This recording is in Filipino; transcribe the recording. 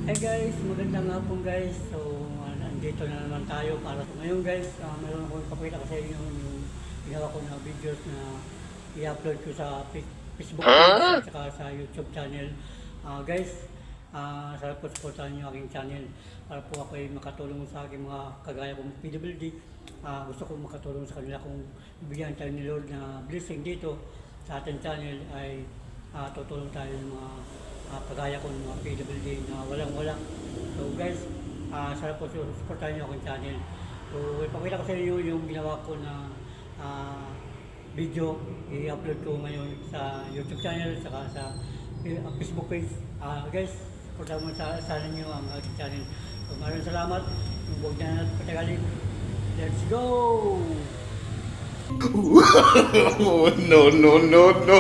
Hi guys, magandang hapon guys. So, nandito na naman tayo para ngayon guys, meron akong ipapakita ko sa inyo yung ginawa ko na videos na i-upload ko sa Facebook page at saka sa YouTube channel. Guys, sana po supportahan niyo aking channel para po ako ay makatulong sa aking mga kagaya kong PWD. Gusto ko makatulong sa kanila kung bigyan tayo ni Lord na blessing dito sa ating channel ay tutulong tayo ng mga kagaya ko ng mga PWD na walang-wala. So guys, sana po supportahan niyo akong channel. So ipakita ko sa inyo yung ginawa ko na video, i-upload ko ngayon sa YouTube channel at saka sa Facebook page. Guys, supportahan mo sana niyo ang aking channel. So maraming salamat. Huwag na natin patagalin. Let's go! Oh, no, no, no, no.